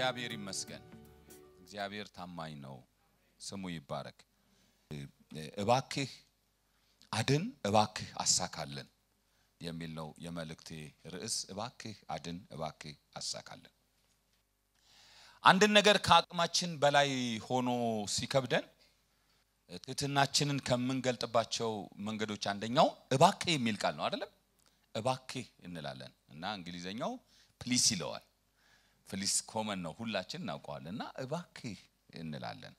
እግዚአብሔር ይመስገን እግዚአብሔር ታማኝ ነው ስሙ ይባረክ እባክህ አድን እባክህ አሳካለን የሚል ነው የመልእክቴ ርዕስ እባክህ አድን እባክህ አሳካለን አንድ ነገር ከአቅማችን በላይ ሆኖ ሲከብደን ትህትናችንን ከመንገልጥባቸው መንገዶች አንደኛው እባክህ የሚል ቃል ነው አይደለም እባክህ እንላለን እና እንግሊዘኛው ፕሊስ ይለዋል ፕሊስ ኮመን ነው ሁላችን እናውቀዋለንና እባክህ እንላለን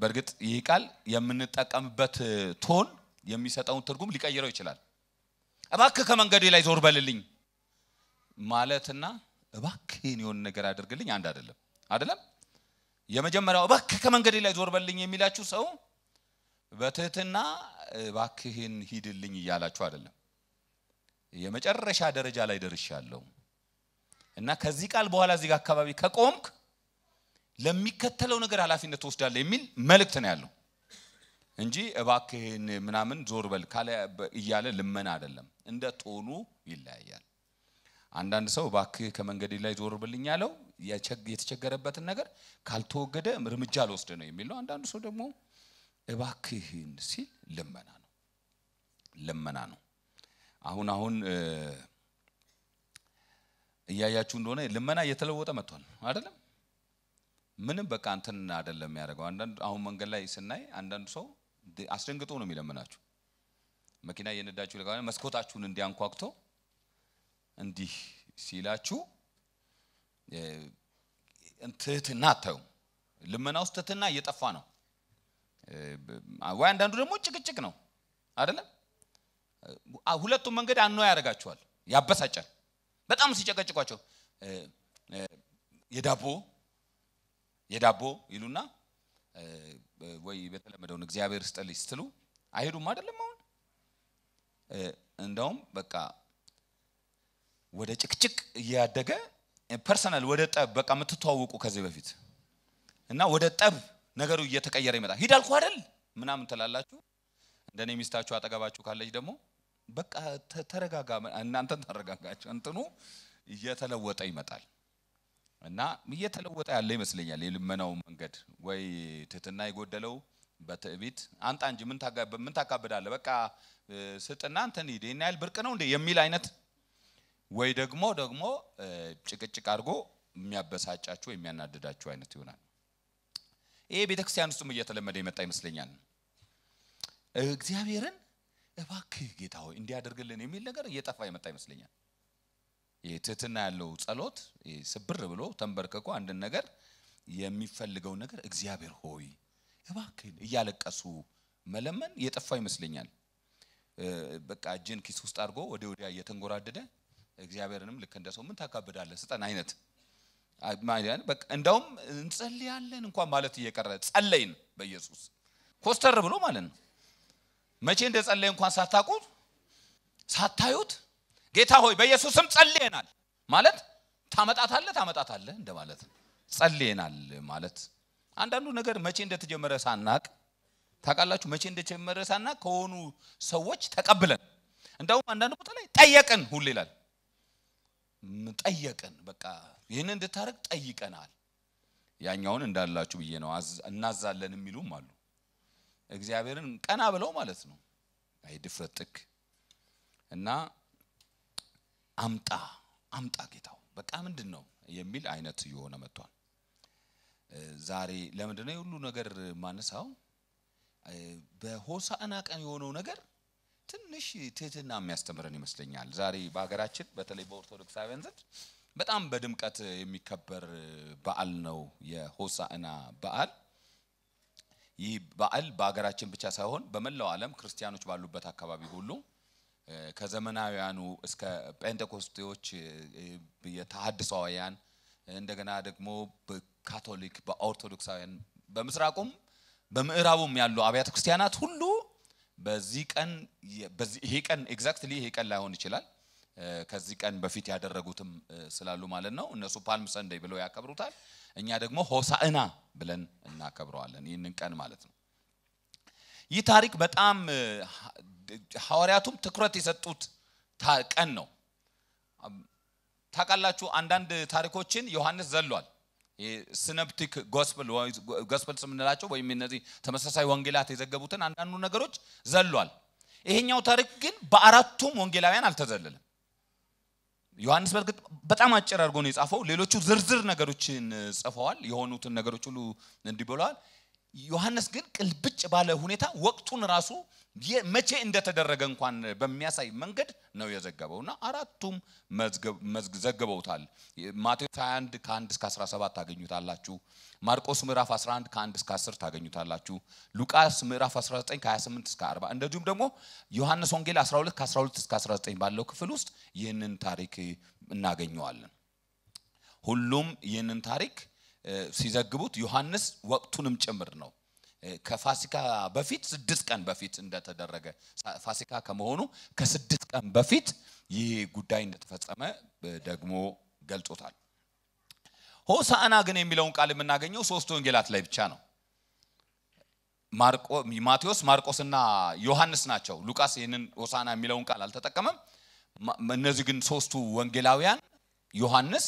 በርግጥ ይህ ቃል የምንጠቀምበት ቶን የሚሰጠውን ትርጉም ሊቀይረው ይችላል እባክህ ከመንገዴ ላይ ዞር በልልኝ ማለትና እባክህ የሆነ ነገር አድርግልኝ አንድ አይደለም የመጀመሪያው እባክህ ከመንገዴ ላይ ዞር በልልኝ የሚላችሁ ሰው በትህትና እባክህን ሂድልኝ ይያላችሁ አይደለም የመጨረሻ ደረጃ ላይ ደርሻለሁ እና ከዚህ ቃል በኋላ እዚህ አካባቢ ከቆምክ ለሚከተለው ነገር ኃላፊነት ወስዳለህ የሚል መልእክት ነው ያለው እንጂ እባክህን ምናምን ዞር በል ካለ ይያለ ልመና አይደለም እንደ ቶኑ ይለያያል አንዳንድ ሰው እባክህ ከመንገዴ ላይ ዞር በልኝ ያለው የተቸገረበትን ነገር ካልተወገደ እርምጃ አልወስደ ነው የሚለው አንዳንድ ሰው ደግሞ እባክህን ሲል ልመና ነው አሁን እያያችሁ እንደሆነ ልመና እየተለወጠ መጥቷል አይደለም ምንም በቃ አንተን አይደለም ያደርገው አንዳንድ አሁን መንገድ ላይ ስናይ አንዳንድ ሰው አስደንግጦ ነው የሚለምናችሁ መኪና እየነዳችሁ ለጋነ መስኮታችሁን እንዲያንኳክቶ እንዲህ ሲላችሁ እንትህትና ታዩ ልመና ውስጥ ትህትና እየጠፋ ነው ወይ አንዳንዱ ደግሞ ጭቅጭቅ ነው አይደለም ሁለቱም መንገድ አንኖ ያደርጋቸዋል ያበሳጫል በጣም ሲጨቀጭቋቸው የዳቦ ይሉና ወይ በተለመደው እግዚአብሔር ስጠልይ ስትሉ አይሄዱም አይደለም አሁን እንደውም በቃ ወደ ጭቅጭቅ ያደገ ፐርሰናል ወደ ጠብ በቃ መተዋወቁ ከዚህ በፊት እና ወደ ጠብ ነገሩ እየተቀየረ ይመጣ ሂዳልኩ አይደል ምናምን ተላላችሁ እንደኔ ሚስታችሁ አጠገባችሁ ካለች ደግሞ በቃ ተረጋጋ እናንተ ተረጋጋችሁ እንትኑ እየተለወጠ ይመጣል እና እየተለወጠ ያለ ይመስለኛል የልመናው መንገድ ወይ ትህትና ይጎደለው በትዕቢት አንተ እንጂ ምን ታካብዳለ በቃ ስጥና አንተን ይዴና ያል ብርቅ ነው እንደ የሚል አይነት ወይ ደግሞ ጭቅጭቅ አድርጎ የሚያበሳጫችሁ የሚያናድዳችሁ አይነት ይሆናል ይሄ ቤተክርስቲያን ውስጥም እየተለመደ ይመጣ ይመስለኛል እግዚአብሔርን እባክህ ጌታ ሆይ እንዲያደርግልን የሚል ነገር እየጠፋ ይመጣ ይመስለኛል የትህትና ያለው ጸሎት ስብር ብሎ ተንበርከኮ አንድ ነገር የሚፈልገው ነገር እግዚአብሔር ሆይ እባክህ እያለቀሱ መለመን እየጠፋ ይመስለኛል በቃ እጅን ኪስ ውስጥ አድርጎ ወዲያ እየተንጎራደደ እግዚአብሔርንም ልክ እንደሰው ምን ታካብዳለህ ስጠን አይነት ማለት በቃ እንደውም እንጸልያለን እንኳን ማለት እየቀረ ጸለይን በኢየሱስ ኮስተር ብሎ ማለት ነው መቼ እንደጸለይ እንኳን ሳታዩት ጌታ ሆይ በኢየሱስም ጸልየናል ማለት ታመጣታለህ እንደማለት ጸልየናል ማለት አንዳንዱ ነገር መቼ እንደተጀመረ ሳናቅ ታቃላችሁ መቼ እንደተጀመረ ሳናቅ ከሆኑ ሰዎች ተቀብለን እንደውም አንዳንዱ ቦታ ላይ ጠየቅን ሁሉ ይላል ጠየቅን በቃ ይሄን እንድታረግ ጠይቀናል ያኛውን እንዳላችሁ ብዬ ነው እናዛለን የሚሉም አሉ እግዚአብሔርን ቀና ብለው ማለት ነው አይ ድፍረትክ እና አምጣ ጌታው በቃ ምንድነው የሚል አይነት የሆነ መጥቷል ዛሬ ለምንድነው ሁሉ ነገር ማነሳው በሆሳዕና ቀን የሆነው ነገር ትንሽ ትህትና የሚያስተምረን ይመስለኛል ዛሬ በአገራችን በተለይ በኦርቶዶክሳውያን ዘንድ በጣም በድምቀት የሚከበር በዓል ነው የሆሳዕና በዓል ይህ በዓል በአገራችን ብቻ ሳይሆን በመላው ዓለም ክርስቲያኖች ባሉበት አካባቢ ሁሉ ከዘመናውያኑ እስከ ጴንጤቆስጤዎች የተሐድሶአውያን እንደገና ደግሞ በካቶሊክ በኦርቶዶክሳውያን በምስራቁም በምዕራቡም ያሉ አብያተ ክርስቲያናት ሁሉ በዚህ ቀን ኤግዛክትሊ ይሄ ቀን ላይሆን ይችላል ከዚህ ቀን በፊት ያደረጉትም ስላሉ ማለት ነው እነሱ ፓልም ሰንደይ ብለው ያከብሩታል እኛ ደግሞ ሆሳዕና ብለን እናከብረዋለን ይህንን ቀን ማለት ነው ይህ ታሪክ በጣም ሐዋርያቱም ትኩረት የሰጡት ቀን ነው ታቃላችሁ አንዳንድ ታሪኮችን ዮሐንስ ዘሏል ሲነፕቲክ ጎስፐል ስምንላቸው ወይም እነዚህ ተመሳሳይ ወንጌላት የዘገቡትን አንዳንዱ ነገሮች ዘሏል ይሄኛው ታሪክ ግን በአራቱም ወንጌላውያን አልተዘለለም ዮሐንስ በርግጥ በጣም አጭር አድርጎ ነው የጻፈው ሌሎቹ ዝርዝር ነገሮችን ጽፈዋል የሆኑትን ነገሮች ሁሉ እንዲብለዋል ዮሐንስ ግን ቅልብጭ ባለ ሁኔታ ወቅቱን ራሱ መቼ እንደተደረገ እንኳን በሚያሳይ መንገድ ነው የዘገበውና አራቱም ዘገበውታል ማቴዎስ 21 ከ1 እስከ 17 ታገኙታላችሁ ማርቆስ ምዕራፍ 11 ከ1 እስከ 10 ታገኙታላችሁ ሉቃስ ምዕራፍ 19 ከ28 እስከ 40 እንደዚሁም ደግሞ ዮሐንስ ወንጌል 12 ከ12 እስከ 19 ባለው ክፍል ውስጥ ይህንን ታሪክ እናገኘዋለን ሁሉም ይህንን ታሪክ ሲዘግቡት ዮሐንስ ወቅቱንም ጭምር ነው ከፋሲካ በፊት 6 ቀን በፊት እንደተደረገ ፋሲካ ከመሆኑ ከ6 ቀን በፊት ይህ ጉዳይ እንደተፈጸመ ደግሞ ገልጾታል ሆሳዕና ግን የሚለውን ቃል የምናገኘው ሶስት ወንጌላት ላይ ብቻ ነው ማቴዎስ ማርቆስና ዮሐንስ ናቸው ሉቃስ ይሄንን ሆሳዕና የሚለውን ቃል አልተጠቀመም እነዚህ ግን ሶስቱ ወንጌላውያን ዮሐንስ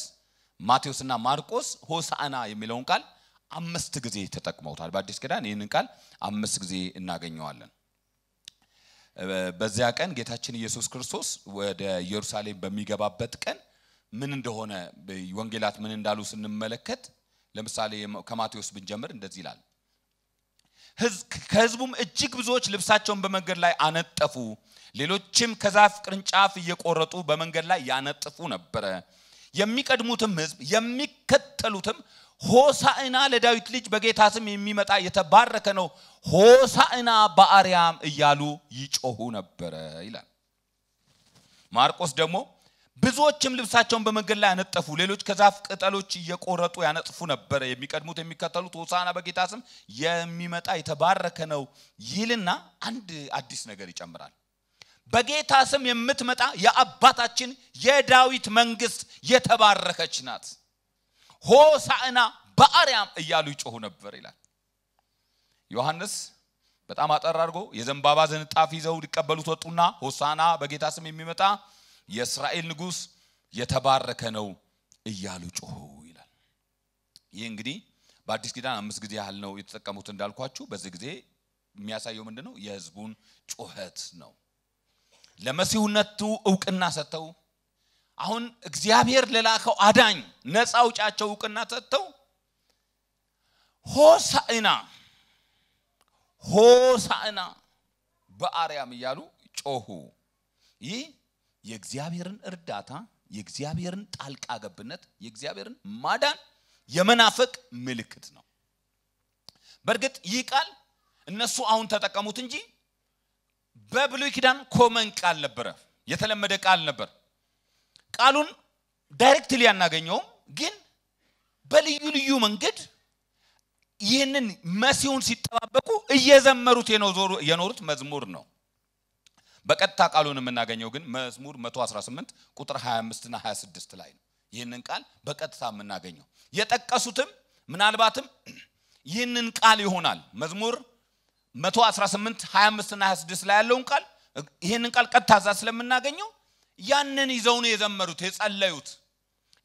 ማቴዎስና ማርቆስ ሆሳዕና የሚለውን ቃል 5 ጊዜ ተጠቅመውታል በአዲስ ኪዳን ይሄንን ቃል 5 ጊዜ እናገኘዋለን በዚያ ቀን ጌታችን ኢየሱስ ክርስቶስ ወደ ኢየሩሳሌም በሚገባበት ቀን ምን እንደሆነ ወንጌላት ምን እንዳሉ ስንመለከት ለምሳሌ ከማቴዎስ ብንጀምር እንደዚህ ይላል ከሕዝቡም እጅግ ብዙዎች ልብሳቸውን በመንገድ ላይ አነጠፉ ሌሎችም ከዛፍ ቅርንጫፍ እየቆረጡ በመንገድ ላይ ያነጥፉ ነበር የሚቀድሙትም ሕዝብ የሚከተሉትም ሆሳዕና ለዳዊት ልጅ በጌታ ስም የሚመጣ የተባረከ ነው ሆሳዕና በአርያም እያሉ ይጮሁ ነበር ይላል ማርቆስ ደግሞ ብዙዎችም ልብሳቸውን በመንገድ ላይ ያነጠፉ ሌሎች ከዛፍ ቅጠሎች እየቆረጡ ያነጥፉ ነበር የሚቀድሙት የሚከተሉት ሆሳዕና በጌታ ስም የሚመጣ የተባረከ ነው ይልና አንድ አዲስ ነገር ይጨምራል በጌታ ስም የምትመጣ የአባታችን የዳዊት መንግስት የተባረከች ናት ሆሳዕና በአርያም እያሉ ይጮሁ ነበር ይላል ዮሐንስ በጣም አጠር አድርጎ የዘንባባ ዝንጣፊ ይዘው ሊቀበሉት ወጡና ሆሳዕና በጌታ ስም የሚመጣ የእስራኤል ንጉስ የተባረከ ነው እያሉ ጮሁ ይላል ይህ እንግዲህ በአዲስ ኪዳን 5 ጊዜ ያህል ነው የተጠቀሙት እንዳልኳችሁ በዚህ ጊዜ የሚያሳየው ምንድነው የሕዝቡን ጩኸት ነው ለመሲሁነቱ ዕውቅና ሰጥተው አሁን እግዚአብሔር ለላከው አዳኝ ነፃ አውጫቸው ዕውቅና ሰጥተው ሆሳዕና በአርያም እያሉ ጮሁ ይህ የእግዚአብሔርን እርዳታ የእግዚአብሔርን ጣልቃ ገብነት የእግዚአብሔርን ማዳን የመናፈቅ ምልክት ነው በርግጥ ይህ ቃል እነሱ አሁን ተጠቀሙት እንጂ በብሉይ ኪዳን ኮመን ቃል ነበር የተለመደ ቃል ነበር ቃሉን ዳይሬክትሊ ያናገኘው ግን በልዩ ልዩ መንገድ ይህንን መሲሁን ሲተባበቁ እየዘመሩት የኖሩት መዝሙር ነው በቀጥታ ቃሉን የምናገኘው ግን መዝሙር 118 ቁጥር 25 እና 26 ላይ ነው ይህንን ቃል በቀጥታ የምናገኘው የጠቀሱትም ምናልባትም ይህንን ቃል ይሆናል መዝሙር 118 25 እና 26 ላይ ያለውን ቃል ይሄንን ቃል ቀጥታ ስለምናገኘው ያንን ይዘው ነው የዘመሩት የጸለዩት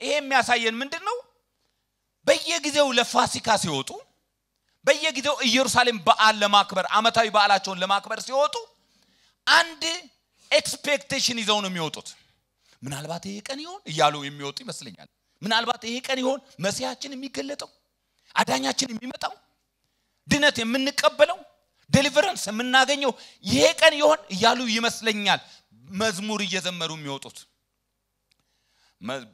ይሄ የሚያሳየን ምንድነው በየጊዜው ለፋሲካ ሲወጡ በየጊዜው ኢየሩሳሌም በዓል ለማክበር አመታዊ በዓላቸውን ለማክበር ሲወጡ አንድ ኤክስፔክቴሽን ይዘው ነው የሚወጡት ምናልባት ይሄ ቀን ይሆን ይያሉ የሚወጡ ይመስልኛል ምናልባት ይሄ ቀን ይሆን መሲያችን የሚገለጠው አዳኛችን የሚመጣው ድነት የምንቀበለው ዴሊቨረንስ የምናገኘው ይሄ ቀን ይሆን ይያሉ ይመስልኛል መዝሙር እየዘመሩ የሚወጡት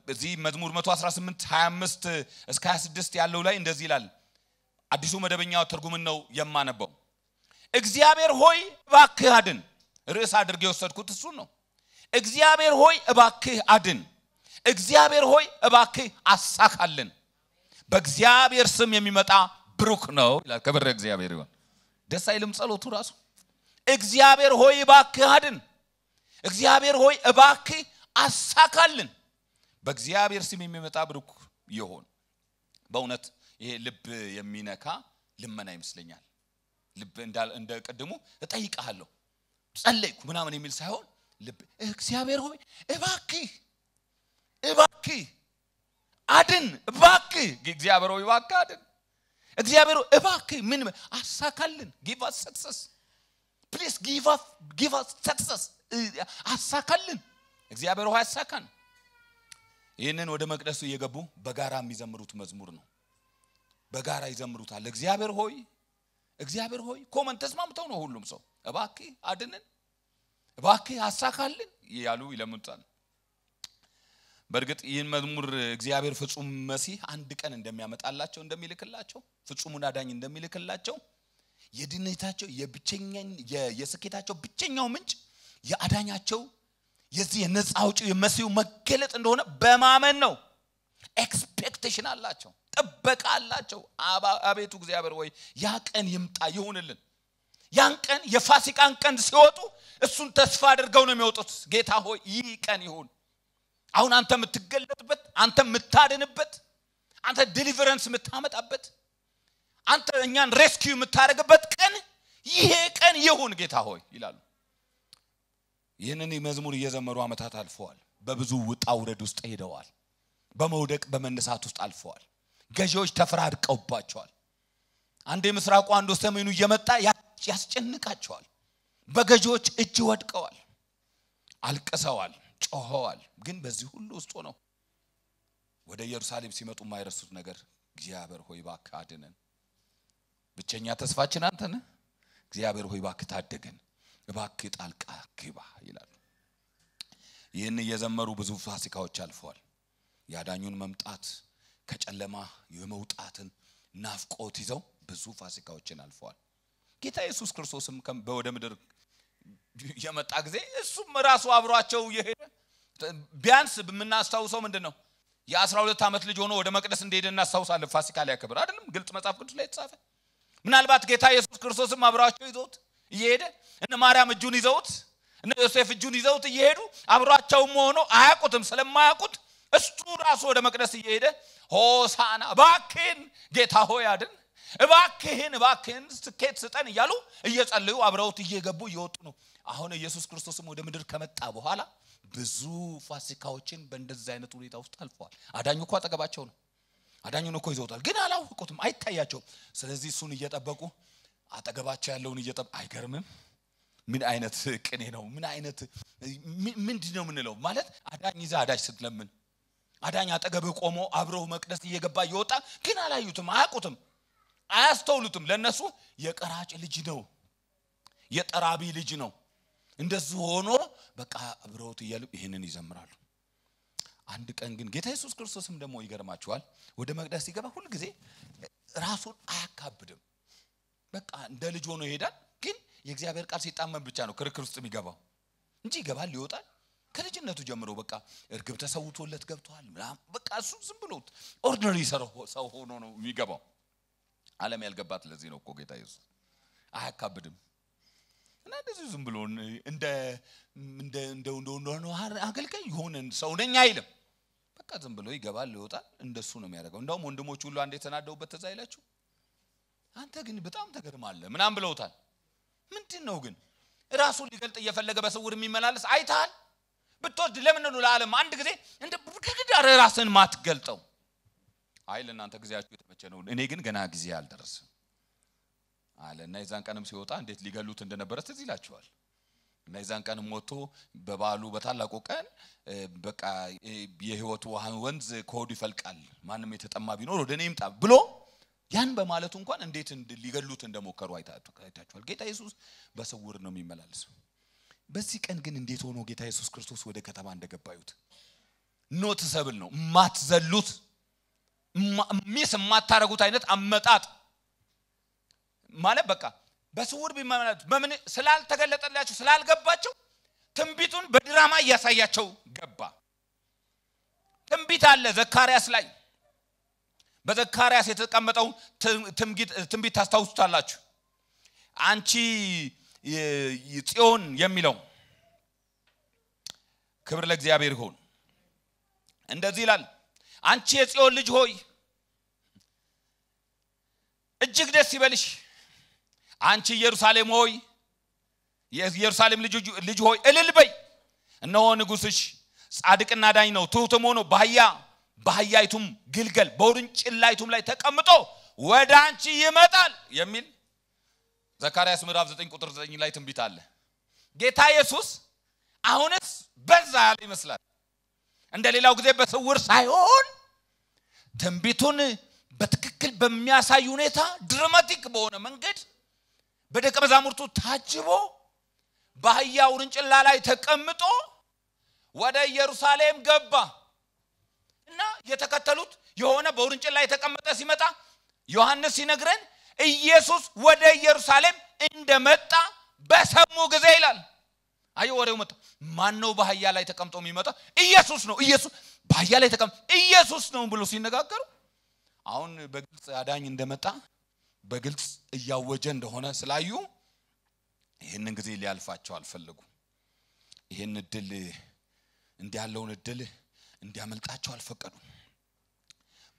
በዚህ መዝሙር 118 25 እስከ 26 ያለው ላይ እንደዚህ ይላል አዲሱ መደበኛው ትርጉም ነው የማነበው እግዚአብሔር ሆይ እባክህ አድን ርዕስ አድርጌ ወሰድኩት እሱ ነው እግዚአብሔር ሆይ እባክህ አድን እግዚአብሔር ሆይ እባክህ አሳካልን በእግዚአብሔር ስም የሚመጣ ብሩክ ነው ይላል ክብር እግዚአብሔር ይሁን ደስ አይልም ጸሎቱ ራሱ እግዚአብሔር ሆይ እባክህ አድን እግዚአብሔር ሆይ እባክህ አሳካልን በእግዚአብሔር ስም የሚመጣ ብሩክ ይሁን በእውነት ይሄ ልብ የሚነካ ልመና ይመስለኛል ልብ እንደ ቀድሞ እጠይቃለሁ ጸለይኩ ምናምን የሚል ሳይሆን ልብ እግዚአብሔር ሆይ እባክህ እባክህ አድን እባክህ እግዚአብሔር ሆይ እባክህ አድን እግዚአብሔር እባክህ ምን አሳካልን give us success please give us success አሳካልን እግዚአብሔር ሆይ አሳካን ይሄንን ወደ መቅደሱ እየገቡ በጋራ የሚዘምሩት መዝሙር ነው በጋራ ይዘምሩታል እግዚአብሔር ሆይ ኮመንት ተስማምተው ነው ሁሉም ሰው እባክህ አድነን እባክህ አሳካልን ያሉ ይለምኑታል በርግጥ ይህን መዝሙር እግዚአብሔር ፍጹም መሲህ አንድ ቀን እንደሚያመጣላቸው እንደሚልክላቸው ፍጹሙን አዳኝ እንደሚልክላቸው የድነታቸው የስኬታቸው ብቸኛው ምንጭ የአዳኛቸው የዚህ የነጻ አውጪው የመሲሁ መገለጥ እንደሆነ በማመን ነው ኤክስፔክቴሽን አላቸው ጥበቃ አላቸው አቤቱ እግዚአብሔር ሆይ ያ ቀን ይምጣ ይሁንልን ያን ቀን የፋሲካን ቀን ሲወጡ እሱን ተስፋ አድርገው ነው የሚወጡት ጌታ ሆይ ይህ ቀን ይሁን አሁን አንተ የምትገለጥበት አንተ የምታድንበት አንተ ዲሊቨረንስ የምታመጣበት አንተ እኛን ሬስኪው የምታረግበት ቀን ይሄ ቀን ይሁን ጌታ ሆይ ይላሉ ይሄንን መዝሙር እየዘመሩ አመታት አልፈዋል በብዙ ውጣ ውረድ ውስጥ ሄደዋል በመውደቅ በመነሳት ውስጥ አልፈዋል ገዢዎች ተፈራድቀውባቸዋል አንዴ ምስራቁ አንዱ ሰሜኑ እየመጣ ያስጨንቃቸዋል በገዢዎች እጅ ወድቀዋል አልቀሰዋል ጮኸዋል ግን በዚህ ሁሉ ውስጥ ነው ወደ ኢየሩሳሌም ሲመጡ ማይረሱት ነገር እግዚአብሔር ሆይ እባክህ አድነን ብቸኛ ተስፋችን አንተ ነህ እግዚአብሔር ሆይ እባክህ ታደገን እባክህ ጣልቃ ግባ ይላሉ ይህን እየዘመሩ ብዙ ፋሲካዎች አልፈዋል ያዳኙን መምጣት ከጨለማ የመውጣትን ናፍቆት ይዘው ብዙ ፋሲካዎችን አልፈዋል ጌታ ኢየሱስ ክርስቶስም ወደ ምድር የመጣ ጊዜ እሱም ራሱ አብሯቸው የሄደ ቢያንስ በመናስተውሰው ምንድነው የ12 አመት ልጅ ሆኖ ወደ መቅደስ እንደሄደ እናስተውሳለን ፋሲካ ላይ ያከብር አይደለም ግልጽ መጽሐፍ ቅዱስ ላይ ተጻፈ ምናልባት ጌታ ኢየሱስ ክርስቶስም አብሯቸው ይዘውት እየሄደ እነ ማርያም እጁን ይዘውት እነ ዮሴፍ እጁን ይዘውት እየሄዱ አብሯቸው ሆኖ አያቁትም ስለማያቁት እሱ ራሱ ወደ መቅደስ እየሄደ ሆሳና እባክህን ጌታ ሆይ አድን እባክህን ስኬት ስጠን እያሉ እየጸለዩ አብረውት እየገቡ እየወጡ ነው አሁን ኢየሱስ ክርስቶስም ወደ ምድር ከመጣ በኋላ ብዙ ፋሲካዎችን በእንደዚህ አይነት ሁኔታ ውስጥ አልፈዋል አዳኙ እኮ አጠገባቸው ነው አዳኙን እኮ ይዘውታል ግን አላውቁትም አይታያቸውም ስለዚህ እሱን እየጠበቁ አጠገባቸው ያለውን አይገርምም ምን አይነት ቅኔ ነው ምን አይነት ምንድነው ምንለው ማለት አዳኝ ይዛ አዳጅ ስትለምን አዳኝ አጠገብ ቆሞ አብረው መቅደስ እየገባ ይወጣ ግን አላዩትም አያውቁትም አያስተውሉትም ለነሱ የቀራጭ ልጅ ነው የጠራቢ ልጅ ነው እንደዚህ ሆኖ በቃ አብረውት ይያሉ ይሄንን ይዘምራሉ አንድ ቀን ግን ጌታ ኢየሱስ ክርስቶስም ደግሞ ይገርማቸዋል ወደ መቅደስ ይገባ ሁሉ ጊዜ ራሱን አያካብድም በቃ እንደ ልጅ ሆኖ ይሄዳል ግን የእግዚአብሔር ቃል ሲጣመም ብቻ ነው ክርክር ውስጥ የሚገባው እንጂ ይገባል ይወጣል ከልጅነቱ ጀምሮ በቃ እርግብ ተሰውቶለት ገብቷል በቃ እሱ ዝም ብሎ ኦርዲነሪ ሰው ሆኖ ነው የሚገባው ዓለም ያልገባት ለዚህ ነው እኮ ጌታ ኢየሱስ አያካብድም እና እንደዚህ ዝም ብሎ እንደ አገልጋይ ይሆን ሰው ነኝ አይልም በቃ ዝም ብሎ ይገባል ይወጣል እንደሱ ነው የሚያደርገው እንደውም ወንድሞቹ ሁሉ አንዴ ተናደውበት ተዛይላችሁ አንተ ግን በጣም ተገርማለህ ምናም ብለውታል ምንድነው ግን ራሱን ሊገልጥ እየፈለገ በስውር የሚመላለስ አይታል ብትወድ ለምን ነው ለዓለም አንድ ጊዜ እንደ ብርግዳር ራስን ማትገልጠው አይል እናንተ ግዚያችሁ የተመቸ ነው እኔ ግን ገና ጊዜ አልደረሰም አለና የዛን ቀንም ሲወጣ እንዴት ሊገሉት እንደነበረ ትዝ ይላችኋል እና የዛን ቀንም ሞቶ በባሉ በታላቁ ቀን በቃ የህይወቱ ወንዝ ኮዱ ይፈልቃል ማንንም የተጠማ ቢኖር ወደኔ ይምጣ ብሎ ያን በማለቱ እንኳን እንዴት ሊገሉት እንደሞከሩ አይታችኋል ጌታ ኢየሱስ በስውር ነው የሚመላለሰው በዚህ ቀን ግን እንዴት ሆኖ ጌታ ኢየሱስ ክርስቶስ ወደ ከተማ እንደገባዩት ኖቲሰብል ነው ማትዘሉት ሚስ ማታረጉት አይነት አመጣጥ ማለት በቃ በስውር ቢመላለስ በምን ስላልተገለጠላቸው ስላልገባቸው ትንቢቱን በድራማ ያሳያቸው ገባ ትንቢት አለ ዘካርያስ ላይ በዘካርያስ የተቀመጠው ትንቢት ታስታውሱታላችሁ አንቺ ጽዮን የሚለው ክብር ለእግዚአብሔር ይሁን እንደዚህ ይላል አንቺ የጽዮን ልጅ ሆይ እጅግ ደስ ይበልሽ አንቺ ኢየሩሳሌም ሆይ የኢየሩሳሌም ልጅ ሆይ እልል በይ እነሆ ንጉስሽ ጻድቅና ዳኝ ነው ትሁትም ሆኖ በአህያይቱም ግልገል በውርንጭላይቱም ላይ ተቀምጦ ወደ አንቺ ይመጣል የሚል ዘካርያስ ምዕራፍ 9 ቁጥር 9 ላይ ትንቢት አለ። ጌታ ኢየሱስ አሁንስ በዛ ያለ ይመስላል። እንደሌላው ጊዜ በስውር ሳይሆን ትንቢቱን በትክክል በሚያሳይ ሁኔታ ድራማቲክ በሆነ መንገድ በደቀ መዛሙርቱ ታጅቦ በአህያ ውርንጭላ ላይ ተቀምጦ ወደ ኢየሩሳሌም ገባ እና የተከተሉት የሆነ በውርንጭላ ላይ ተቀመጠ ሲመጣ ዮሐንስ ሲነግረን ኢየሱስ ወደ ኢየሩሳሌም እንደመጣ በሰሙ ጊዜ ይላል። አይ ወሬው መጣ። ማን ነው በአህያ ላይ ተቀምጦ የሚመጣው? ኢየሱስ ነው። ኢየሱስ በአህያ ላይ ተቀምጦ ኢየሱስ ነው ብሎ ሲነጋገሩ አሁን በግልጽ አዳኝ እንደመጣ በግልጽ እያወጀ እንደሆነ ስላዩ ይሄንን ጊዜ ሊያልፋቸው አልፈለጉ። ይሄን እድል እንዲያለውን እድል እንዲያመልጣቸው አልፈቀዱ።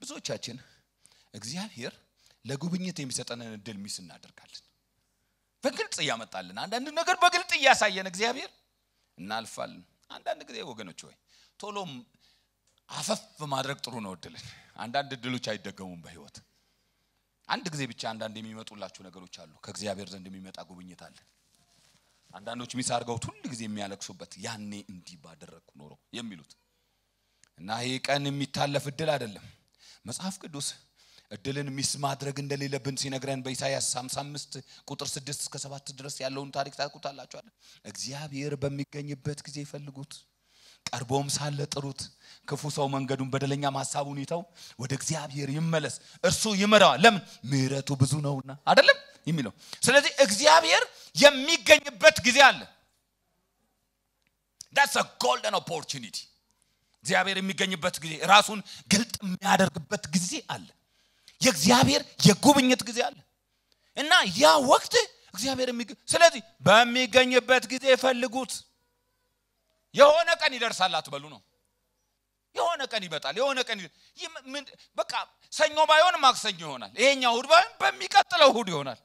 ብዙዎቻችን እግዚአብሔር ለጉብኝት የሚሰጠንን እድል ሚስ እናደርጋለን። በግልጽ ያመጣልን አንዳንድ ነገር በግልጽ ያሳየን እግዚአብሔር እናልፋለን። አንዳንድ ጊዜ ወገኖች ሆይ ቶሎም አፈፍ ማድረግ ጥሩ ነው። እድልን አንዳንድ እድሎች አይደገሙም በህይወት አንድ ጊዜ ብቻ አንዳንድ የሚመጡላችሁ ነገሮች አሉ። ከእግዚአብሔር ዘንድ የሚመጣ ጉብኝት አለ። አንዳንዶች ሚስ አድርገው ሁሉ ጊዜ የሚያለቅሱበት ያኔ እንዲህ ባደረኩ ኖሮ የሚሉት እና ይሄ ቀን የሚታለፍ እድል አይደለም። መጽሐፍ ቅዱስ እድልን ሚስ ማድረግ እንደሌለብን ሲነግረን በኢሳይያስ 55 ቁጥር 6 እስከ 7 ድረስ ያለውን ታሪክ ታውቁታላችሁ። እግዚአብሔር በሚገኝበት ጊዜ ፈልጉት፣ ቀርቦም ሳለ ጥሩት። ክፉ ሰው መንገዱን በደለኛ ሐሳቡን ይተው፣ ወደ እግዚአብሔር ይመለስ፣ እርሱ ይመራዋል። ለምን? ምሕረቱ ብዙ ነውና አይደለም የሚለው። ስለዚህ እግዚአብሔር የሚገኝበት ጊዜ አለ። that's a golden opportunity። እግዚአብሔር የሚገኝበት ጊዜ ራሱን ግልጥ የሚያደርግበት ጊዜ አለ። የእግዚአብሔር የጉብኝት ጊዜ አለ እና ያ ወቅት እግዚአብሔር ስለዚህ በሚገኝበት ጊዜ ፈልጉት። የሆነ ቀን ይደርሳል አትበሉ ነው። የሆነ ቀን ይመጣል። የሆነ ቀን በቃ ሰኞ ባይሆን ማክሰኞ ይሆናል። ይሄኛው እሁድ ባይሆን በሚቀጥለው እሁድ ይሆናል።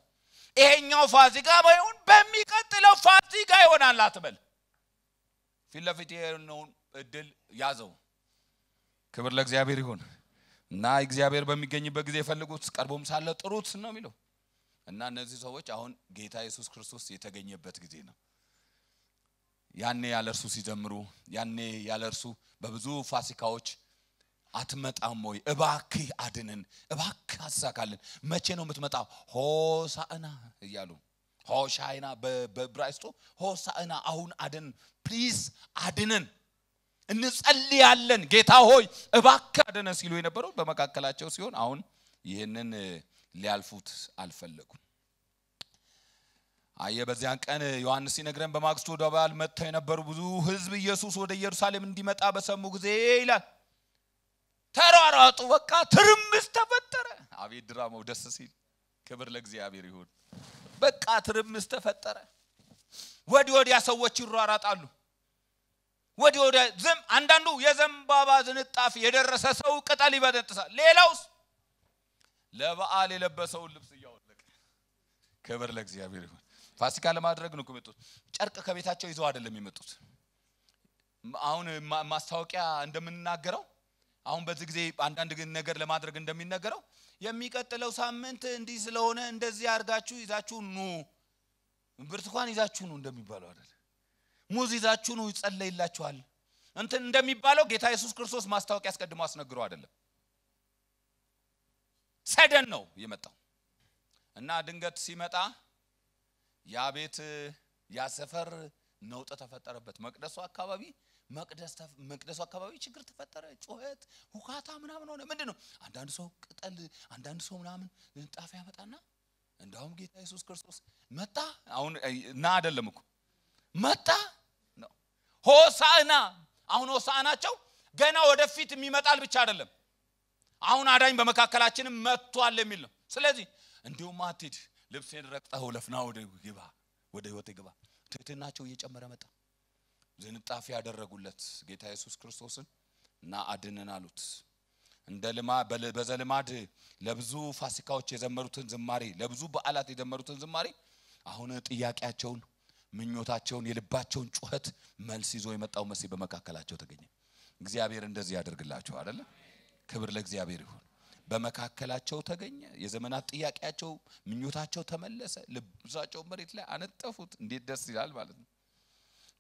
ይሄኛው ፋሲካ ባይሆን በሚቀጥለው ፋሲካ ይሆናል አትበል። ፊት ለፊት ነው እድል ያዘው። ክብር ለእግዚአብሔር ይሁን እና እግዚአብሔር በሚገኝበት ጊዜ ፈልጉት፣ ቀርቦም ሳለ ጥሩት ነው የሚለው እና እነዚህ ሰዎች አሁን ጌታ ኢየሱስ ክርስቶስ የተገኘበት ጊዜ ነው። ያኔ ያለርሱ ሲዘምሩ፣ ያኔ ያለርሱ በብዙ ፋሲካዎች አትመጣም ወይ? እባክህ አድነን፣ እባክህ አሳካልን። መቼ ነው የምትመጣው? ሆሳዕና እያሉ ሆሻዕና በዕብራይስጡ ሆሳዕና፣ አሁን አድን፣ ፕሊዝ አድነን፣ እንጸልያለን፣ ጌታ ሆይ እባክህ አድነን ሲሉ የነበረው በመካከላቸው ሲሆን አሁን ይሄንን ሊያልፉት አልፈለጉም። በዚያን ቀን ዮሐንስ ሲነግረን በማግስቱ ወደ በዓል መጥተው የነበሩ ብዙ ሕዝብ ኢየሱስ ወደ ኢየሩሳሌም እንዲመጣ በሰሙ ጊዜ ይላል ተሯሯጡ። በቃ ትርምስ ተፈጠረ። አቤት ድራማው ደስ ሲል! ክብር ለእግዚአብሔር ይሁን። በቃ ትርምስ ተፈጠረ። ወዲያ ሰዎች ይሯሯጣሉ። ወዲያ አንዳንዱ የዘንባባ ዝንጣፊ የደረሰ ሰው ቅጠል ይበጠጥሳል። ሌላውስ ለበዓል የለበሰው ልብስ ያወለቀ። ክብር ለእግዚአብሔር ይሁን። ፋሲካ ለማድረግ ነው የመጡት። ጨርቅ ከቤታቸው ይዘው አይደለም የመጡት። አሁን ማስታወቂያ እንደምንናገረው አሁን በዚህ ጊዜ አንዳንድ ነገር ለማድረግ እንደሚነገረው የሚቀጥለው ሳምንት እንዲህ ስለሆነ እንደዚህ አርጋችሁ ይዛችሁ ኑ፣ ብርቱካን ይዛችሁ ኑ እንደሚባለው አይደል? ሙዝ ይዛችሁ ኑ ይጸለይላችኋል እንትን እንደሚባለው ጌታ ኢየሱስ ክርስቶስ ማስታወቂያ አስቀድሞ አስነግሮ አይደለም። ሰደን ነው የመጣው እና ድንገት ሲመጣ ያ ቤት ያ ሰፈር ነውጥ ተፈጠረበት። መቅደሱ አካባቢ ችግር ተፈጠረ። ጩኸት፣ ሁካታ ምናምን ሆነ። ምንድነው? አንዳንድ ሰው ቅጠል፣ አንዳንድ ሰው ምናምን ጣፍ ያመጣና እንዳውም ጌታ ኢየሱስ ክርስቶስ መጣ። አሁን እና አይደለም እኮ መጣ ነው ሆሳዕና። አሁን ሆሳዕናቸው ገና ወደፊት የሚመጣል ብቻ አይደለም፣ አሁን አዳኝ በመካከላችንም መጥቷል የሚል ነው። ስለዚህ እንዲሁም አትሂድ፣ ልብስን ረግጠው ለፍና ወደ ህይወት ግባ። ትህትናቸው እየጨመረ መጣ። ዝንጣፊ ያደረጉለት ጌታ ኢየሱስ ክርስቶስን እና አድነን አሉት። በዘልማድ ለብዙ ፋሲካዎች የዘመሩትን ዝማሬ፣ ለብዙ በዓላት የዘመሩትን ዝማሬ አሁን ጥያቄያቸውን፣ ምኞታቸውን፣ የልባቸውን ጩኸት መልስ ይዞ የመጣው መሲህ በመካከላቸው ተገኘ። እግዚአብሔር እንደዚህ ያደርግላችሁ አይደለ? ክብር ለእግዚአብሔር ይሁን። በመካከላቸው ተገኘ። የዘመናት ጥያቄያቸው ምኞታቸው ተመለሰ። ልብሳቸው መሬት ላይ አነጠፉት። እንዴት ደስ ይላል ማለት ነው።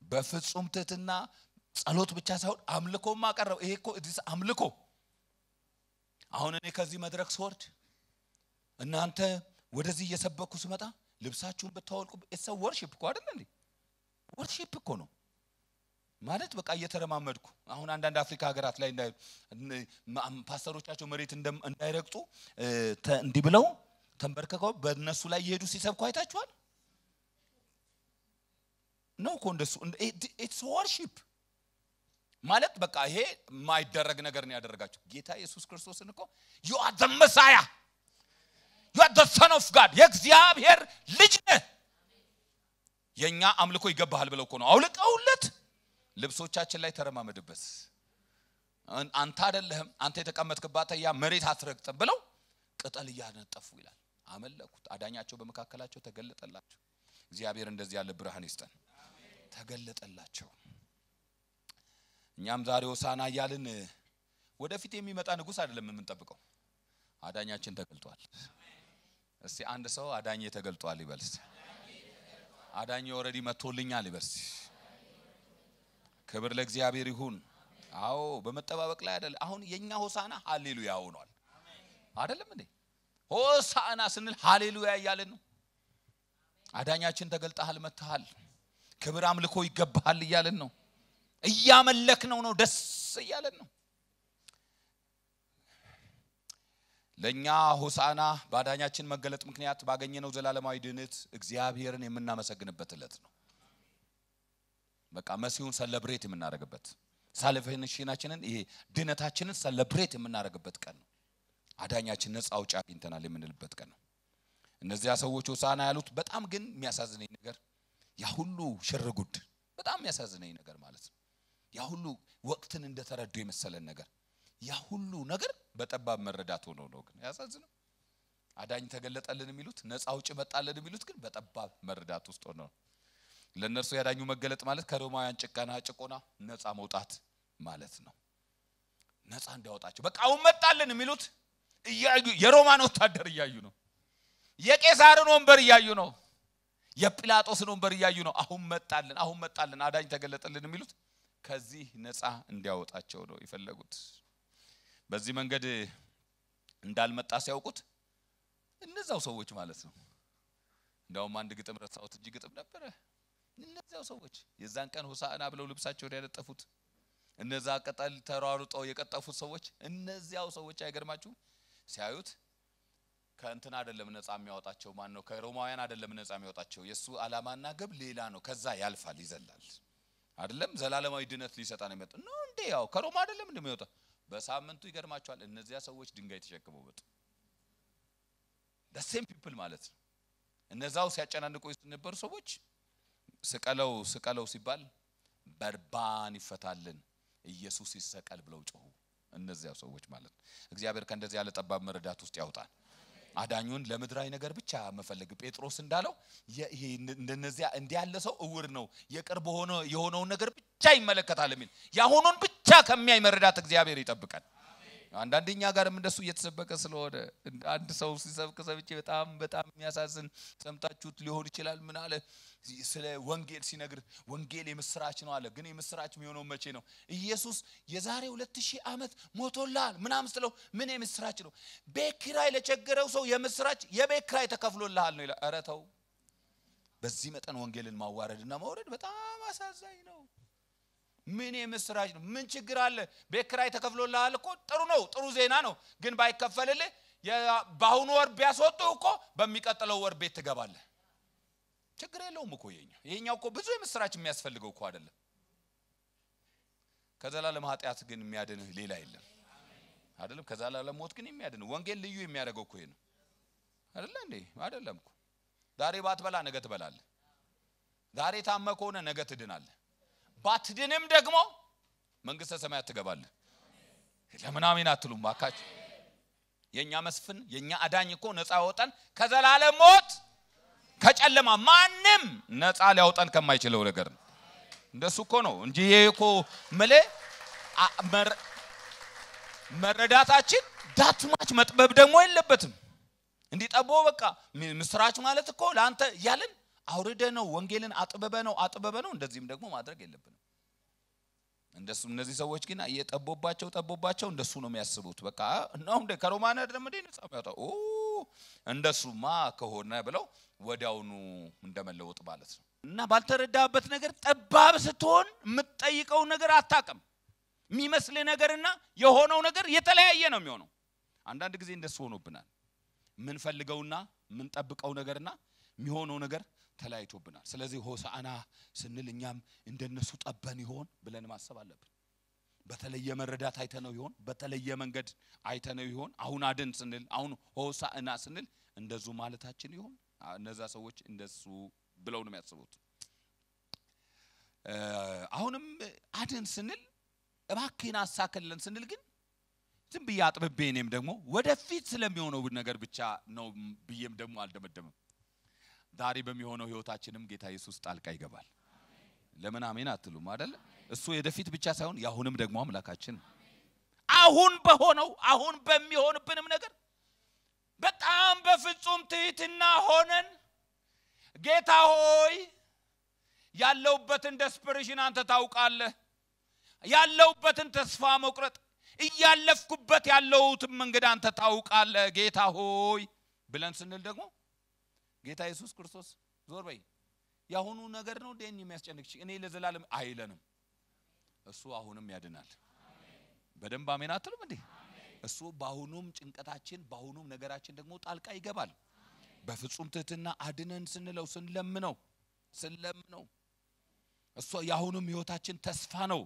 በፍጹም ትህትና ጸሎት ብቻ ሳይሆን አምልኮም አቀረቡ። ይሄ እኮ አምልኮ። አሁን እኔ ከዚህ መድረክ ስወርድ እናንተ ወደዚህ እየሰበኩ ስመጣ ልብሳችሁን ብታወልቁ it's a worship እኮ አይደል እንዴ? worship እኮ ነው ማለት በቃ እየተረማመድኩ አሁን አንዳንድ አፍሪካ ሀገራት ላይ ፓስተሮቻቸው መሬት እንዳይረግጡ እንዲህ ብለው ተንበርከከው በእነሱ ላይ ይሄዱ ሲሰብኩ አይታችኋል? ነው እኮ እንደሱ it's worship ማለት በቃ ይሄ ማይደረግ ነገር ነው ያደረጋችሁ። ጌታ ኢየሱስ ክርስቶስን እኮ you are the Messiah, you are the son of God, የእግዚአብሔር ልጅ ነህ፣ የኛ አምልኮ ይገባሃል ብለው እኮ ነው አውልቀውለት ልብሶቻችን ላይ ተረማመድበት። አንተ አይደለህም አንተ የተቀመጥክባት ያ መሬት አትረግጥም ብለው ቅጠል ያነጠፉ ይላል። አመለኩት። አዳኛቸው በመካከላቸው ተገለጠላቸው። እግዚአብሔር እንደዚህ ያለ ብርሃን ይስጠን። ተገለጠላቸው። እኛም ዛሬ ሆሳዕና ያልን ወደፊት የሚመጣ ንጉስ አይደለም የምንጠብቀው። አዳኛችን ተገልጧል። እስቲ አንድ ሰው አዳኜ ተገልጧል ይበል። አዳኜ ኦሬዲ መጥቶልኛል ይበል። ክብር ለእግዚአብሔር ይሁን። አዎ በመጠባበቅ ላይ አይደል? አሁን የኛ ሆሳዕና ሃሌሉያ ሆኗል አይደለም እንዴ? ሆሳዕና ስንል ሃሌሉያ እያልን ነው። አዳኛችን ተገልጣል መጥተሃል፣ ክብር አምልኮ ይገባሃል እያልን ነው። እያመለክነው ነው፣ ደስ እያለን ነው። ለኛ ሆሳዕና ባዳኛችን መገለጥ ምክንያት ባገኘነው ዘላለማዊ ድነት እግዚአብሔርን የምናመሰግንበት ዕለት ነው። በቃ መሲሁን ሰለብሬት የምናደርግበት ሳልቬሽናችንን ይሄ ድነታችንን ሰለብሬት የምናደርግበት ቀን ነው። አዳኛችን ነፃ አውጪ አግኝተናል የምንልበት ቀን ነው። እነዚያ ሰዎች ሆሳዕና ያሉት በጣም ግን የሚያሳዝነኝ ነገር ያ ሁሉ ሽርጉድ በጣም የሚያሳዝነኝ ነገር ማለት ነው። ያ ሁሉ ወቅትን እንደተረዱ የመሰለን ነገር ያ ሁሉ ነገር በጠባብ መረዳት ሆኖ ነው ግን ያሳዝነው። አዳኝ ተገለጠልን የሚሉት ነፃ አውጪ መጣልን የሚሉት ግን በጠባብ መረዳት ውስጥ ሆኖ ነው። ለነርሱ ያዳኙ መገለጥ ማለት ከሮማውያን ጭቆና ነፃ መውጣት ማለት ነው። ነፃ እንዲያወጣቸው በቃ አሁን መጣልን የሚሉት እያዩ የሮማን ወታደር እያዩ ነው። የቄሳርን ወንበር እያዩ ነው። የጲላጦስን ወንበር እያዩ ነው። አሁን መጣልን አዳኝ ተገለጠልን የሚሉት ከዚህ ነፃ እንዲያወጣቸው ነው የፈለጉት። በዚህ መንገድ እንዳልመጣ ሲያውቁት እነዛው ሰዎች ማለት ነው። እንዳውም አንድ ግጥም ረሳሁት እንጂ ግጥም ነበር። እነዛው ሰዎች የዛን ቀን ሆሳዕና ብለው ልብሳቸውን ያነጠፉት እነዛ ቅጠል ተሯሩጠው የቀጠፉት ሰዎች እነዚያው ሰዎች አይገርማችሁ ሲያዩት ከእንትን አይደለም ነፃ የሚያወጣቸው ማን ነው? ከሮማውያን አይደለም ነፃ የሚያወጣቸው። የሱ ዓላማና ግብ ሌላ ነው። ከዛ ያልፋል ይዘላል አይደለም። ዘላለማዊ ድነት ሊሰጣን የመጣ ነው እንዴ? ያው ከሮማ አይደለም እንደሚወጣ በሳምንቱ ይገርማቸዋል። እነዚያ ሰዎች ድንጋይ ተሸክመው ወጡ። the same people ማለት ነው። እነዛው ሲያጨናንቁ የነበሩ ሰዎች ስቀለው ሲባል በርባን ይፈታልን ኢየሱስ ይሰቀል ብለው ጮሁ። እነዚያው ሰዎች ማለት ነው። እግዚአብሔር ከእንደዚህ ያለ ጠባብ መረዳት ውስጥ ያውጣን። አዳኙን ለምድራዊ ነገር ብቻ መፈለግ ጴጥሮስ እንዳለው ይሄ እንደነዚያ እንዲያለ ሰው እውር ነው የቅርብ የሆነው ነገር ብቻ ይመለከታል የሚል ያሆኑን ብቻ ከሚያይ መረዳት እግዚአብሔር ይጠብቀን። አንዳንደኛ ጋርም እንደሱ እየተሰበከ ስለሆነ አንድ ሰው ሲሰብክ ሰብቼ በጣም የሚያሳዝን ሰምታችሁት ሊሆን ይችላል። ምን አለ ስለ ወንጌል ሲነግር ወንጌል የምስራች ነው አለ። ግን የምስራች የሚሆነው መቼ ነው? ኢየሱስ የዛሬ 2000 ዓመት ሞቶላል ምናምን ስለው ምን የምስራች ነው? በክራይ ለቸገረው ሰው የምስራች የበክራይ ተከፍሎልሃል ነው ይላል። ኧረ ተው። በዚህ መጠን ወንጌልን ማዋረድና ማውረድ በጣም አሳዛኝ ነው። ምን የምስራች ነው? ምን ችግር አለ? በክራይ ተከፍሎልሃል እኮ ጥሩ ነው፣ ጥሩ ዜና ነው። ግን ባይከፈልልህ በአሁኑ ወር ቢያስወጡ እኮ በሚቀጥለው ወር ቤት ትገባለህ። ችግር የለውም እኮ ይሄኛው እኮ ብዙ የምስራች የሚያስፈልገው እኮ አይደለም። ከዘላለም ኃጢአት ግን የሚያድንህ ሌላ የለም አይደለም። ከዘላለም ሞት ግን የሚያድንህ ወንጌል ልዩ የሚያደርገው እኮ ነው አይደል እንዴ? አይደለም እኮ ዛሬ ባትበላ ነገ ትበላለህ። ዛሬ ታመህ ከሆነ ነገ ትድናለህ። ባትድንም ደግሞ መንግስተ ሰማያት ትገባለህ። ለምን አሜን አትሉም ባካችሁ? የኛ መስፍን የኛ አዳኝ እኮ ነፃ ያወጣን ከዘላለም ሞት ከጨለማ ማንም ነፃ ሊያወጣን ከማይችለው ነገር ነው። እንደሱ እኮ ነው እንጂ ይሄ እኮ መረዳታችን ዳትማች መጥበብ ደግሞ የለበትም እንዲጠቦ በቃ ምስራች ማለት እኮ ላንተ ያለን አውርደ ነው ወንጌልን አጥበበ ነው እንደዚህም ደግሞ ማድረግ የለብንም እንደሱ እነዚህ ሰዎች ግን ጠቦባቸው እንደሱ ነው የሚያስቡት በቃ ነው እንደ ከሮማና ደምዴ ነጻ ያጣው እንደሱማ ከሆነ ብለው ወዲያውኑ እንደመለወጥ ማለት ነው እና ባልተረዳበት ነገር ጠባብ ስትሆን የምትጠይቀው ነገር አታቀም የሚመስል ነገርና የሆነው ነገር የተለያየ ነው የሚሆነው አንዳንድ ጊዜ እንደሱ ሆኖብናል ምን ፈልገውና ምን ጠብቀው ነገርና የሚሆነው ነገር ተላይቶብናል ስለዚህ ሆሳዕና ስንልኛም እንደነሱ ጠበን ይሆን ብለን ማሰብ አለብን በተለየ መረዳት አይተነው ይሆን በተለየ መንገድ አይተነው ይሆን አሁን አድን ስንል አሁን ሆሳዕና ስንል እንደዙ ማለታችን ይሆን እነዛ ሰዎች እንደሱ ብለው ነው የሚያስቡት አሁንም አድን ስንል እባክህን አሳከለን ስንል ግን ዝም ብዬ አጥብቤ እኔም ደግሞ ወደፊት ስለሚሆነው ነገር ብቻ ነው ብዬም ደግሞ አልደመደምም ዛሬ በሚሆነው ህይወታችንም ጌታ ኢየሱስ ጣልቃ ይገባል ለምን አሜን አትሉም አይደል እሱ የደፊት ብቻ ሳይሆን ያሁንም ደግሞ አምላካችን አሁን በሆነው አሁን በሚሆንብንም ነገር በጣም በፍጹም ትህትና ሆነን ጌታ ሆይ ያለውበትን ደስፐሬሽን አንተ ታውቃለህ ያለውበትን ተስፋ መቁረጥ እያለፍኩበት ያለውትን መንገድ አንተ ታውቃለህ ጌታ ሆይ ብለን ስንል ደግሞ ጌታ ኢየሱስ ክርስቶስ ዞር በይ ያሁኑ ነገር ነው ደን የሚያስጨንቅሽ እኔ ለዘላለም አይለንም እሱ አሁንም ያድናል በደንብ አሜን አትሉም እንዴ እሱ ባሁኑም ጭንቀታችን ባሁኑም ነገራችን ደግሞ ጣልቃ ይገባል በፍጹም ትህትና አድነን ስንለው ስንለምነው እሱ ያሁኑም ህይወታችን ተስፋ ነው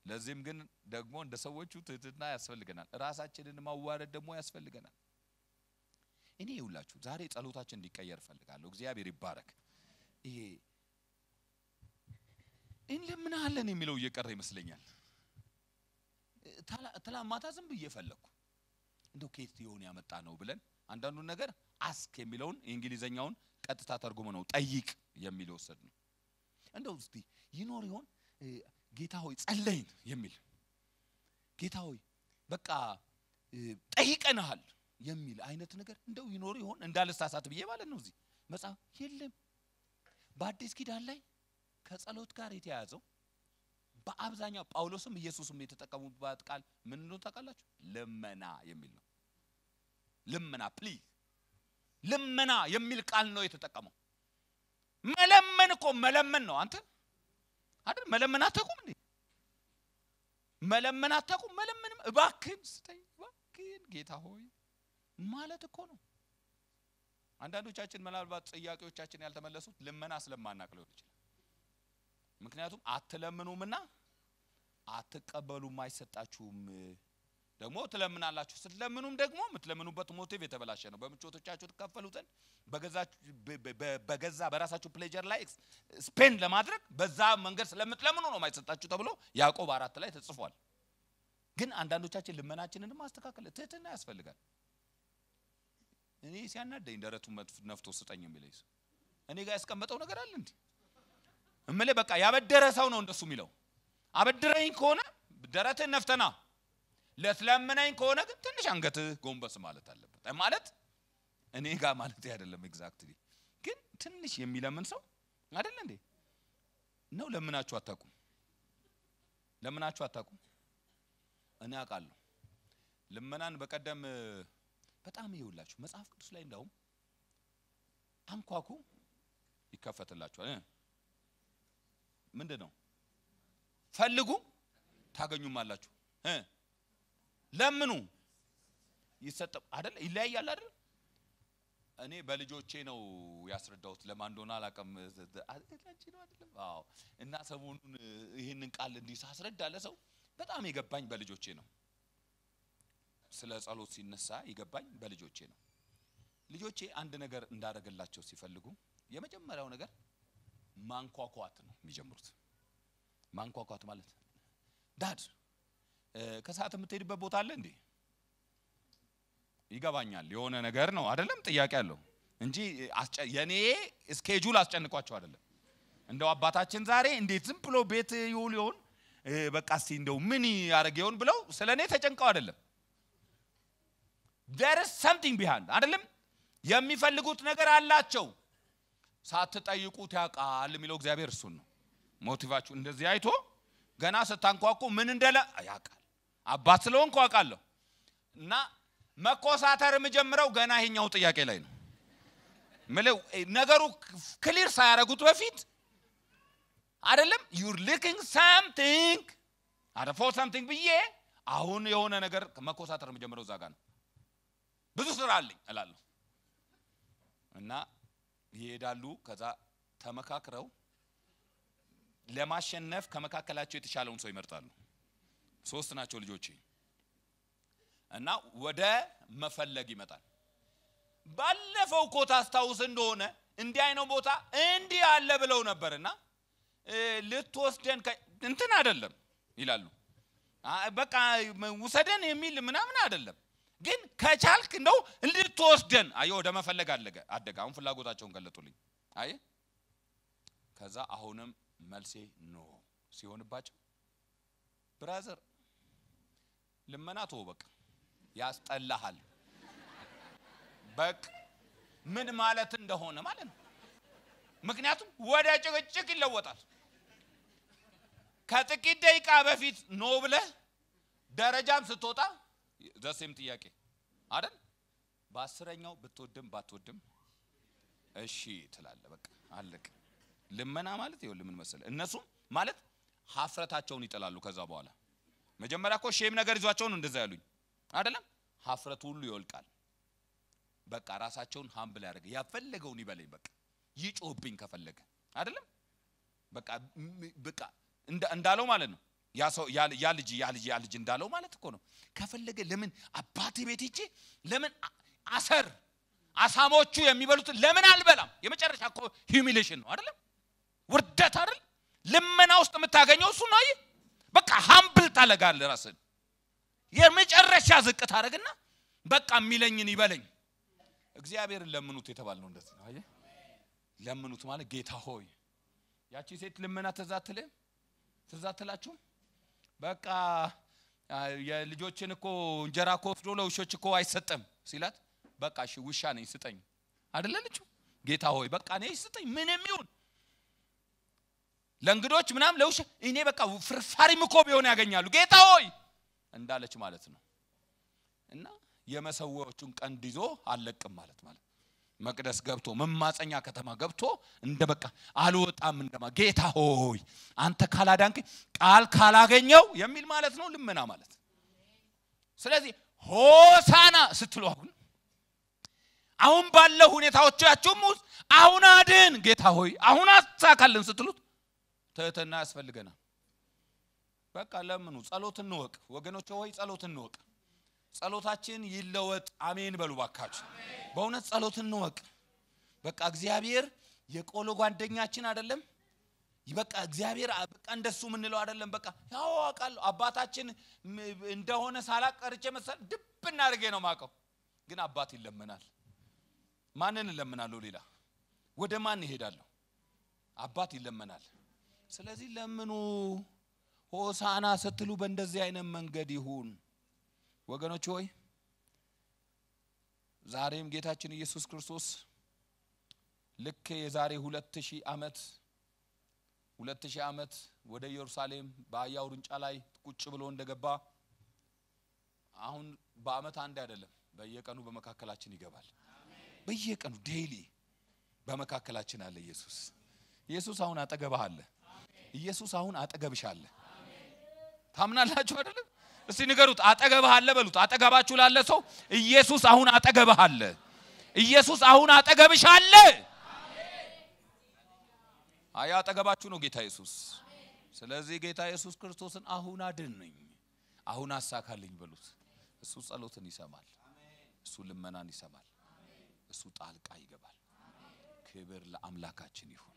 ለዚህም ግን ደግሞ እንደ ሰዎቹ ትህትና ያስፈልገናል ራሳችንን ማዋረድ ደግሞ ያስፈልገናል እኔ ይውላችሁ ዛሬ ጸሎታችን እንዲቀየር ፈልጋለሁ እግዚአብሔር ይባረክ ይሄ እንለምናለን የሚለው እየቀረ ይመስለኛል ተላማታ ዝም ብዬ ፈለኩ እንደው ከየት ይሆን ያመጣ ነው ብለን አንዳንዱ ነገር አስክ የሚለውን እንግሊዘኛውን ቀጥታ ተርጉሞ ነው ጠይቅ የሚለው ወሰድ ነው እንደው እስቲ ይኖር ይሆን ጌታ ሆይ ጸለይን የሚል ጌታ ሆይ በቃ ጠይቀናል የሚል አይነት ነገር እንደው ይኖር ይሆን እንዳልሳሳት ብዬ ማለት ነው እዚህ መጽሐፍ የለም በአዲስ ኪዳን ላይ ከጸሎት ጋር የተያዘው በአብዛኛው ጳውሎስም ኢየሱስም የተጠቀሙበት ቃል ምን ነው ታውቃላችሁ ልመና የሚል ነው ልመና ፕሊዝ ልመና የሚል ቃል ነው የተጠቀመው መለመን እኮ መለመን ነው አንተ አይደል መለመን አታውቁም እንዴ መለመን አታውቁም መለመንም እባክህን ስጠኝ እባክህን ጌታ ሆይ ማለት እኮ ነው አንዳንዶቻችን ምናልባት ጥያቄዎቻችን ያልተመለሱት ልመና ስለማናቅ ሊሆን ይችላል ምክንያቱም አትለምኑምና አትቀበሉም አይሰጣችሁም ደግሞ ትለምናላችሁ ስትለምኑም ደግሞ የምትለምኑበት ሞቲቭ የተበላሸ ነው በምቾቶቻችሁ ተከፈሉትን በገዛ በራሳችሁ ፕሌጀር ላይ ስፔንድ ለማድረግ በዛ መንገድ ስለምትለምኑ ነው የማይሰጣችሁ ተብሎ ያዕቆብ 4 ላይ ተጽፏል ግን አንዳንዶቻችን ልመናችንን ማስተካከል ትህትና ያስፈልጋል እኔ ሲያናደኝ ደረቱ ነፍቶ ስጠኝ የሚለኝ እኔ ጋር ያስቀመጠው ነገር አለ እንዴ እምለ በቃ ያበደረ ሰው ነው እንደሱ የሚለው አበድረኝ ከሆነ ደረትን ነፍተና ለትለምነኝ ከሆነ ግን ትንሽ አንገት ጎንበስ ማለት አለበት ማለት እኔ ጋር ማለት አይደለም ኤግዛክትሊ ግን ትንሽ የሚለምን ሰው አይደል እንዴ ነው ለምናችሁ አታውቁም እኔ አውቃለሁ ልመናን በቀደም በጣም ይውላችሁ መጽሐፍ ቅዱስ ላይ እንደውም አንኳኩ ይከፈትላችኋል ምንድነው ፈልጉ ታገኙማላችሁ ለምኑ ይሰጣ አይደል ይለያያል አይደል እኔ በልጆቼ ነው ያስረዳሁት ለማን እንደሆነ አላቀም አጥላንቺ ነው አይደለም አዎ እና ሰሞኑን ይሄንን ቃል እንዲህ ሳስረዳለ ሰው በጣም ይገባኝ በልጆቼ ነው ስለ ጸሎት ሲነሳ ይገባኝ በልጆቼ ነው ልጆቼ አንድ ነገር እንዳረጋላቸው ሲፈልጉ የመጀመሪያው ነገር ማንኳኳት ነው የሚጀምሩት ማንኳኳት ማለት ዳድ ከሰዓት የምትሄድበት ቦታ አለ እንዴ ይገባኛል የሆነ ነገር ነው አይደለም ጥያቄ አለው እንጂ የኔ ስኬጁል አስጨንቋቸው አይደለም እንደው አባታችን ዛሬ እንዴት ዝም ብሎ ቤት ይውል ይሆን በቃ እስቲ እንደው ምን ያርገውን ብለው ስለኔ ተጨንቀው አይደለም there is something behind አይደለም የሚፈልጉት ነገር አላቸው ሳትጠይቁት ያውቃል የሚለው እግዚአብሔር እሱን ነው ሞቲቫችሁ እንደዚህ አይቶ ገና ስታንኳኩ ምን እንደለ ያውቃል አባት ስለሆንኩ አውቃለሁ እና መቆሳተር የምጀምረው ገና ይሄኛው ጥያቄ ላይ ነው ምለው ነገሩ ክሊር ሳያረጉት በፊት አይደለም you're looking something for something ብዬ አሁን የሆነ ነገር መቆሳተር የምጀምረው ዛጋ ነው ብዙ ስራ አለኝ እላለሁ እና ይሄዳሉ ከዛ ተመካክረው ለማሸነፍ ከመካከላቸው የተሻለውን ሰው ይመርጣሉ ሶስት ናቸው ልጆቼ እና ወደ መፈለግ ይመጣል ባለፈው ኮታ አስተውስ እንደሆነ እንዲህ አይነው ቦታ እንዲህ አለ ብለው ነበርና ልትወስደን እንትን አይደለም ይላሉ በቃ ውሰደን የሚል ምናምን አይደለም ግን ከቻልክ ነው ልትወስደን አይ ወደ መፈለግ አደጋ አሁን ፍላጎታቸውን ገለጡልኝ አይ ከዛ አሁንም መልሴ ኖ ሲሆንባቸው ብራዘር ልመናቶ በቃ ያስጠላሃል በቃ ምን ማለት እንደሆነ ማለት ነው ምክንያቱም ወደ ጭቅጭቅ ይለወጣል ከጥቂት ደቂቃ በፊት ኖ ብለ ደረጃም ስትወጣ ዘሴም ጥያቄ አይደል በአስረኛው ብትወድም ባትወድም እሺ ትላለ በቃ አለቀ ልመና ማለት ይኸው ለምን መሰለ እነሱ ማለት ሀፍረታቸውን ይጠላሉ ከዛ በኋላ መጀመሪያ እኮ ሼም ነገር ይዟቸው ነው እንደዛ ያሉኝ አይደለም ሀፍረቱ ሁሉ ይወልቃል በቃ ራሳቸውን ሃምብል ያደርገ ያፈለገውን ይበለኝ በቃ ይጮህብኝ ከፈለገ አይደለም በቃ እንዳለው ማለት ነው ያ ልጅ እንዳለው ማለት እኮ ነው ከፈለገ ለምን አባቴ ቤት ሂጄ ለምን አሳሞቹ የሚበሉት ለምን አልበላም የመጨረሻ እኮ ሂዩሚሌሽን ነው አይደለም ውርደት አይደል ልመና ውስጥ የምታገኘው እሱ ነው በቃ ሃምብል ታለጋል ራስን የመጨረሻ ዝቅ ታረግና በቃ የሚለኝን ይበለኝ እግዚአብሔርን ለምኑት የተባልነው እንደዚህ ነው አየ ለምኑት ማለት ጌታ ሆይ ያቺ ሴት ልመና ተዛተላችሁ በቃ የልጆችን እኮ እንጀራ እኮ ወስዶ ለውሾች እኮ አይሰጠም ሲላት በቃ እሺ ውሻ ነኝ ስጠኝ አይደለልችሁ ጌታ ሆይ በቃ ነኝ ስጠኝ ምንም ይሁን ለእንግዶች ምናም ለውሻ እኔ በቃ ፍርፋሪም እኮ ቢሆን ያገኛሉ ጌታ ሆይ እንዳለች ማለት ነው እና የመሰዋዎቹን ቀንድ ይዞ አለቅም ማለት መቅደስ ገብቶ መማፀኛ ከተማ ገብቶ እንደበቃ አልወጣም እንደማ ጌታ ሆይ አንተ ካላዳንክ ቃል ካላገኘው የሚል ማለት ነው ልመና ማለት ስለዚህ ሆሳና ስትሉ አሁን ባለው ሁኔታዎቻችሁም አሁን አድን ጌታ ሆይ አሁን አሳካልን ስትሉት ተተና ያስፈልገናል በቃ ለምኑ ጸሎትን እንወቅ ወገኖች ሆይ ጸሎትን እንወቅ ጸሎታችን ይለወጥ አሜን በሉ ባካችሁ በእውነት ጸሎትን እንወቅ በቃ እግዚአብሔር የቆሎ ጓደኛችን አይደለም ይበቃ እግዚአብሔር በቃ እንደሱ ምንለው አይደለም በቃ ያዋቃል አባታችን እንደሆነ ሳላቀርጨ መሰል ድብና አርጌ ነው ማቀው ግን አባት ይለመናል ማንን ለምናለው ሌላ ወደ ማን ይሄዳል አባት ይለመናል ስለዚህ ለምኑ ሆሳና ስትሉ በእንደዚህ አይነት መንገድ ይሁን ወገኖች ሆይ ዛሬም ጌታችን ኢየሱስ ክርስቶስ ልክ የዛሬ 2000 ዓመት ወደ ኢየሩሳሌም በአህያው ርንጫ ላይ ቁጭ ብሎ እንደገባ አሁን በአመት አንድ አይደለም በየቀኑ በመካከላችን ይገባል በየቀኑ ዴይሊ በመካከላችን አለ ኢየሱስ አሁን አጠገብህ አለ ኢየሱስ አሁን አጠገብሽ አለ ታምናላችሁ አይደል እስቲ ንገሩት አጠገብህ አለ በሉት አጠገባችሁ ላለ ሰው ኢየሱስ አሁን አጠገብህ አለ ኢየሱስ አሁን አጠገብሽ አለ አያ አጠገባችሁ ነው ጌታ ኢየሱስ ስለዚህ ጌታ ኢየሱስ ክርስቶስን አሁን አድነኝ አሁን አሳካልኝ በሉት እሱ ጸሎትን ይሰማል እሱ ልመናን ይሰማል እሱ ጣልቃ ይገባል ክብር ለአምላካችን ይሁን